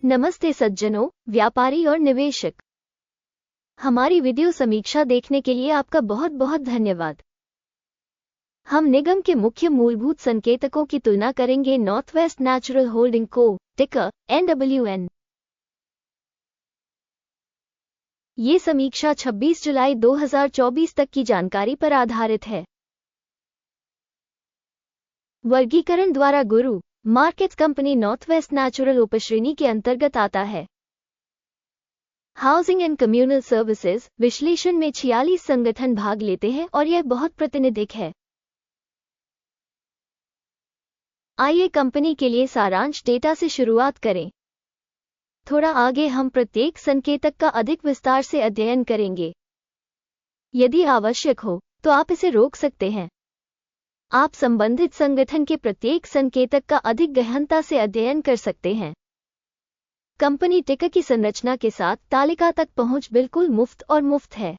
नमस्ते सज्जनों, व्यापारी और निवेशक। हमारी वीडियो समीक्षा देखने के लिए आपका बहुत बहुत धन्यवाद। हम निगम के मुख्य मूलभूत संकेतकों की तुलना करेंगे। नॉर्थवेस्ट नेचुरल होल्डिंग को, टिकर NWN। ये समीक्षा 26 जुलाई 2024 तक की जानकारी पर आधारित है। वर्गीकरण द्वारा गुरु मार्केट्स कंपनी नॉर्थवेस्ट नेचुरल उपश्रेणी के अंतर्गत आता है। हाउसिंग एंड कम्युनल सर्विसेज विश्लेषण में 46 संगठन भाग लेते हैं और यह बहुत प्रातिनिधिक है। आइए कंपनी के लिए सारांश डेटा से शुरुआत करें। थोड़ा आगे हम प्रत्येक संकेतक का अधिक विस्तार से अध्ययन करेंगे। यदि आवश्यक हो तो आप इसे रोक सकते हैं। आप संबंधित संगठन के प्रत्येक संकेतक का अधिक गहनता से अध्ययन कर सकते हैं। कंपनी टिकर की संरचना के साथ तालिका तक पहुंच बिल्कुल मुफ्त और मुफ्त है।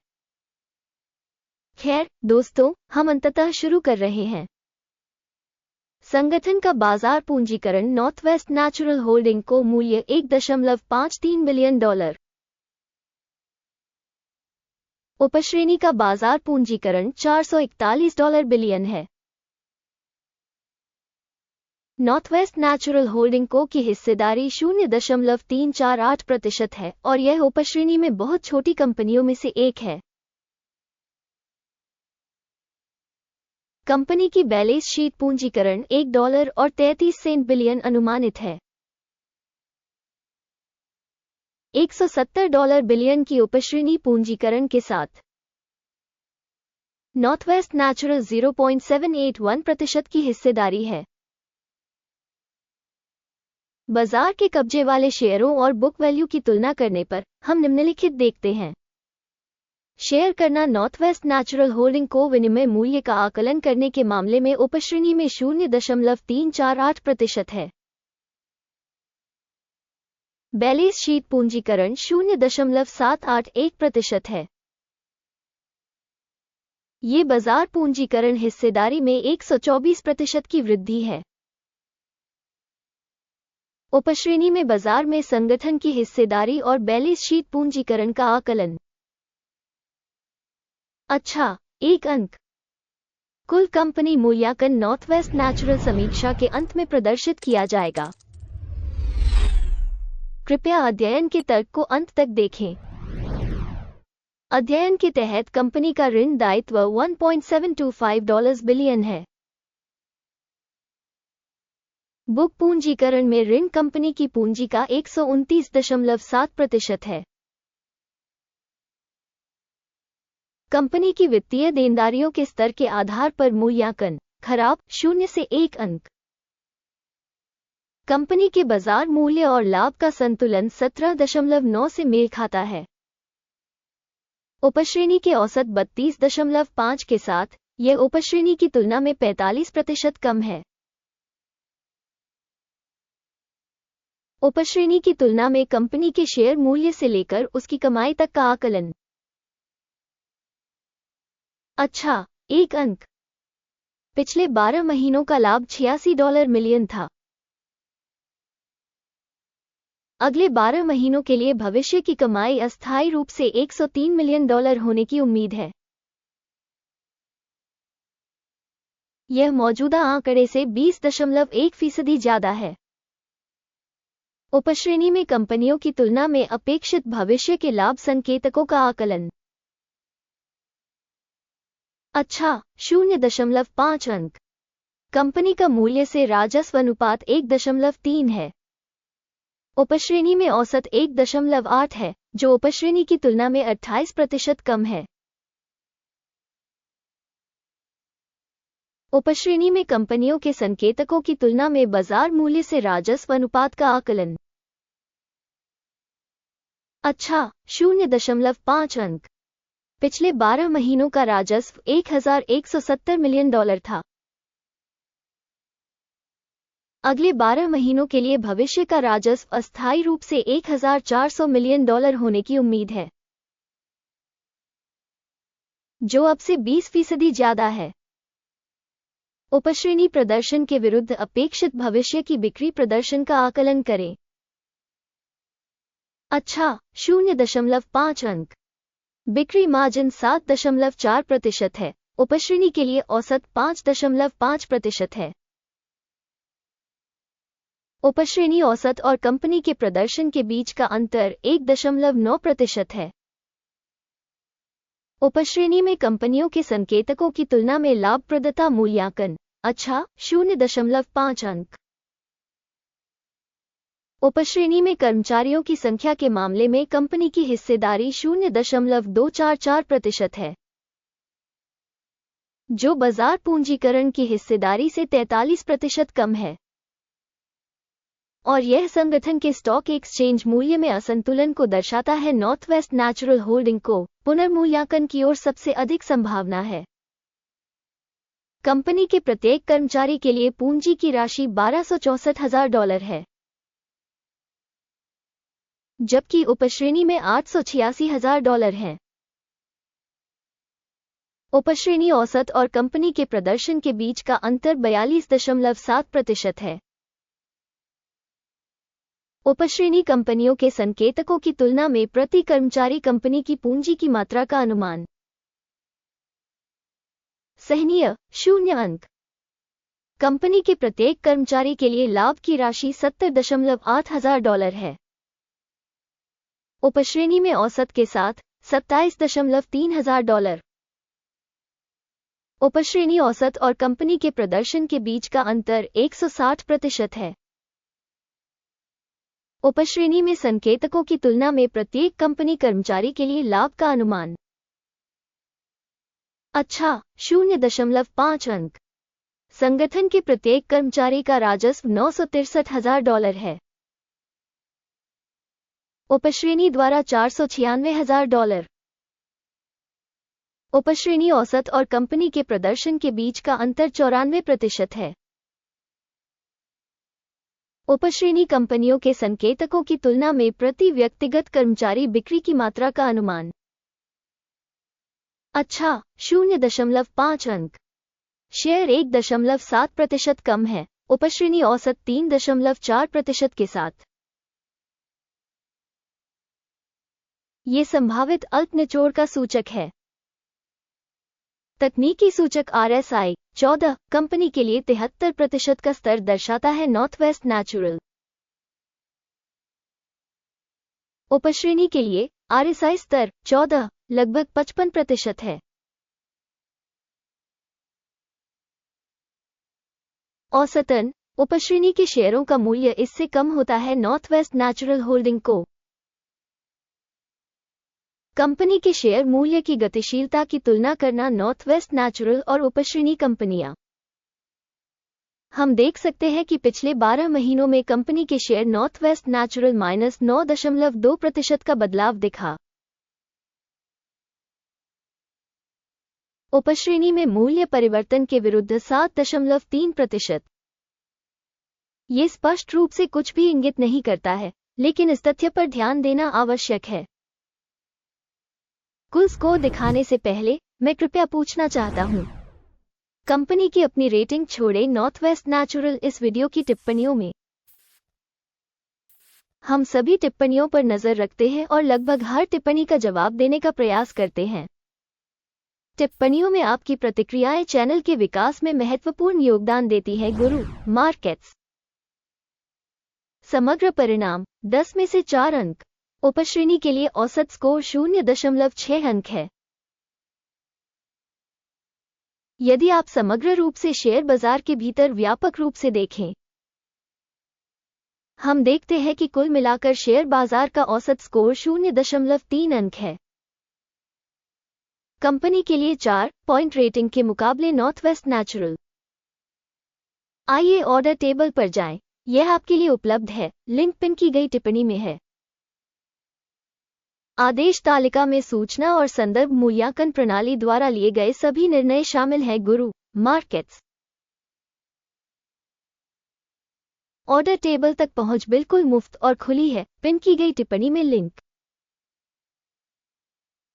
खैर दोस्तों, हम अंततः शुरू कर रहे हैं। संगठन का बाजार पूंजीकरण नॉर्थवेस्ट नेचुरल होल्डिंग को मूल्य $1.53 बिलियन। उपश्रेणी का बाजार पूंजीकरण $441 बिलियन है। नॉर्थवेस्ट नेचुरल होल्डिंग को की हिस्सेदारी 0.348% है और यह उपश्रेणी में बहुत छोटी कंपनियों में से एक है। कंपनी की बैलेंस शीट पूंजीकरण $1.33 बिलियन अनुमानित है। $170 बिलियन की उपश्रेणी पूंजीकरण के साथ नॉर्थवेस्ट नेचुरल 0.781% की हिस्सेदारी है। बाजार के कब्जे वाले शेयरों और बुक वैल्यू की तुलना करने पर हम निम्नलिखित देखते हैं। शेयर करना नॉर्थवेस्ट नेचुरल होल्डिंग को विनिमय मूल्य का आकलन करने के मामले में उपश्रेणी में 0.348% है। बैलेंस शीट पूंजीकरण 0.781% है। ये बाजार पूंजीकरण हिस्सेदारी में 124% की वृद्धि है। उपश्रेणी में बाजार में संगठन की हिस्सेदारी और बैलेंस शीट पूंजीकरण का आकलन। अच्छा, एक अंक। कुल कंपनी मूल्यांकन नॉर्थवेस्ट नेचुरल समीक्षा के अंत में प्रदर्शित किया जाएगा। कृपया अध्ययन के तर्क को अंत तक देखें। अध्ययन के तहत कंपनी का ऋण दायित्व $1.725 बिलियन है। बुक पूंजीकरण में ऋण कंपनी की पूंजी का 129.7% है। कंपनी की वित्तीय देनदारियों के स्तर के आधार पर मूल्यांकन खराब 0 से 1 अंक। कंपनी के बाजार मूल्य और लाभ का संतुलन 17.9 से मेल खाता है। उपश्रेणी के औसत 32.5 के साथ यह उपश्रेणी की तुलना में 45% कम है। उपश्रेणी की तुलना में कंपनी के शेयर मूल्य से लेकर उसकी कमाई तक का आकलन। अच्छा, एक अंक। पिछले 12 महीनों का लाभ $86 मिलियन था। अगले 12 महीनों के लिए भविष्य की कमाई अस्थायी रूप से $103 मिलियन होने की उम्मीद है। यह मौजूदा आंकड़े से 20.1% ज्यादा है। उपश्रेणी में कंपनियों की तुलना में अपेक्षित भविष्य के लाभ संकेतकों का आकलन। अच्छा, 0.5 अंक। कंपनी का मूल्य से राजस्व अनुपात 1.3 है। उपश्रेणी में औसत 1.8 है, जो उपश्रेणी की तुलना में 28% कम है। उपश्रेणी में कंपनियों के संकेतकों की तुलना में बाजार मूल्य से राजस्व अनुपात का आकलन। अच्छा, 0.5 अंक। पिछले 12 महीनों का राजस्व $1,170 मिलियन था। अगले 12 महीनों के लिए भविष्य का राजस्व अस्थायी रूप से $1,400 मिलियन होने की उम्मीद है, जो अब से 20% ज्यादा है। उपश्रेणी प्रदर्शन के विरुद्ध अपेक्षित भविष्य की बिक्री प्रदर्शन का आकलन करें। अच्छा, 0.5 अंक। बिक्री मार्जिन 7.4% है। उपश्रेणी के लिए औसत 5.5% है। उपश्रेणी औसत और कंपनी के प्रदर्शन के बीच का अंतर 1.9% है। उपश्रेणी में कंपनियों के संकेतकों की तुलना में लाभप्रदता मूल्यांकन। अच्छा, 0.5 अंक। उपश्रेणी में कर्मचारियों की संख्या के मामले में कंपनी की हिस्सेदारी 0.244% है, जो बाजार पूंजीकरण की हिस्सेदारी से 43% कम है, और यह संगठन के स्टॉक एक्सचेंज मूल्य में असंतुलन को दर्शाता है। नॉर्थवेस्ट नेचुरल होल्डिंग को पुनर्मूल्यांकन की ओर सबसे अधिक संभावना है। कंपनी के प्रत्येक कर्मचारी के लिए पूंजी की राशि $1264,000 है, जबकि उपश्रेणी में $886,000 है। उपश्रेणी औसत और कंपनी के प्रदर्शन के बीच का अंतर 42.7% है। उपश्रेणी कंपनियों के संकेतकों की तुलना में प्रति कर्मचारी कंपनी की पूंजी की मात्रा का अनुमान। सहनीय, 0 अंक। कंपनी के प्रत्येक कर्मचारी के लिए लाभ की राशि $70,800 है। उपश्रेणी में औसत के साथ $27,300। उपश्रेणी औसत और कंपनी के प्रदर्शन के बीच का अंतर 160% है। उपश्रेणी में संकेतकों की तुलना में प्रत्येक कंपनी कर्मचारी के लिए लाभ का अनुमान। अच्छा, 0.5 अंक। संगठन के प्रत्येक कर्मचारी का राजस्व $963,000 है। उपश्रेणी द्वारा $496,000। उपश्रेणी औसत और कंपनी के प्रदर्शन के बीच का अंतर 94% है। उपश्रेणी कंपनियों के संकेतकों की तुलना में प्रति व्यक्तिगत कर्मचारी बिक्री की मात्रा का अनुमान। अच्छा, 0.5 अंक। शेयर 1.7% कम है, उपश्रेणी औसत 3.4% के साथ। ये संभावित अल्प निचोड़ का सूचक है। तकनीकी सूचक RSI 14 कंपनी के लिए 73% का स्तर दर्शाता है। नॉर्थवेस्ट नेचुरल उपश्रेणी के लिए RSI स्तर 14 लगभग 55% है। औसतन उपश्रेणी के शेयरों का मूल्य इससे कम होता है। नॉर्थवेस्ट नेचुरल होल्डिंग को कंपनी के शेयर मूल्य की गतिशीलता की तुलना करना। नॉर्थवेस्ट नेचुरल और उपश्रेणी कंपनियां। हम देख सकते हैं कि पिछले 12 महीनों में कंपनी के शेयर नॉर्थवेस्ट नेचुरल -9.2% का बदलाव दिखा। उपश्रेणी में मूल्य परिवर्तन के विरुद्ध 7.3%। ये स्पष्ट रूप से कुछ भी इंगित नहीं करता है, लेकिन इस तथ्य पर ध्यान देना आवश्यक है। कुल स्कोर दिखाने से पहले मैं कृपया पूछना चाहता हूं, कंपनी की अपनी रेटिंग छोड़े। नॉर्थवेस्ट नेचुरल इस वीडियो की टिप्पणियों में हम सभी टिप्पणियों पर नजर रखते हैं और लगभग हर टिप्पणी का जवाब देने का प्रयास करते हैं। टिप्पणियों में आपकी प्रतिक्रियाएं चैनल के विकास में महत्वपूर्ण योगदान देती है। गुरु मार्केट्स समग्र परिणाम 10 में से 4 अंक। उपश्रेणी के लिए औसत स्कोर 0.6 अंक है। यदि आप समग्र रूप से शेयर बाजार के भीतर व्यापक रूप से देखें, हम देखते हैं कि कुल मिलाकर शेयर बाजार का औसत स्कोर 0.3 अंक है। कंपनी के लिए 4 पॉइंट रेटिंग के मुकाबले नॉर्थवेस्ट नेचुरल। आइए ऑर्डर टेबल पर जाएं। यह आपके लिए उपलब्ध है, लिंक पिन की गई टिप्पणी में है। आदेश तालिका में सूचना और संदर्भ मूल्यांकन प्रणाली द्वारा लिए गए सभी निर्णय शामिल हैं। गुरु मार्केट्स ऑर्डर टेबल तक पहुंच बिल्कुल मुफ्त और खुली है। पिन की गई टिप्पणी में लिंक।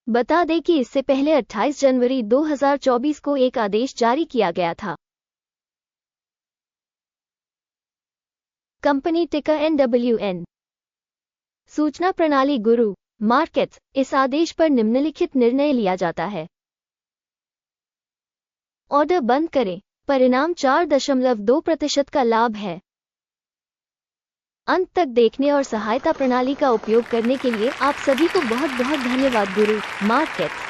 बता दें कि इससे पहले 28 जनवरी 2024 को एक आदेश जारी किया गया था। कंपनी टिकर NWN सूचना प्रणाली गुरु मार्केट्स, इस आदेश पर निम्नलिखित निर्णय लिया जाता है। ऑर्डर बंद करें। परिणाम 4.2% का लाभ है। अंत तक देखने और सहायता प्रणाली का उपयोग करने के लिए आप सभी को बहुत बहुत धन्यवाद। गुरु मार्केट्स,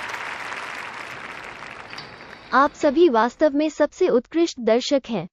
आप सभी वास्तव में सबसे उत्कृष्ट दर्शक हैं।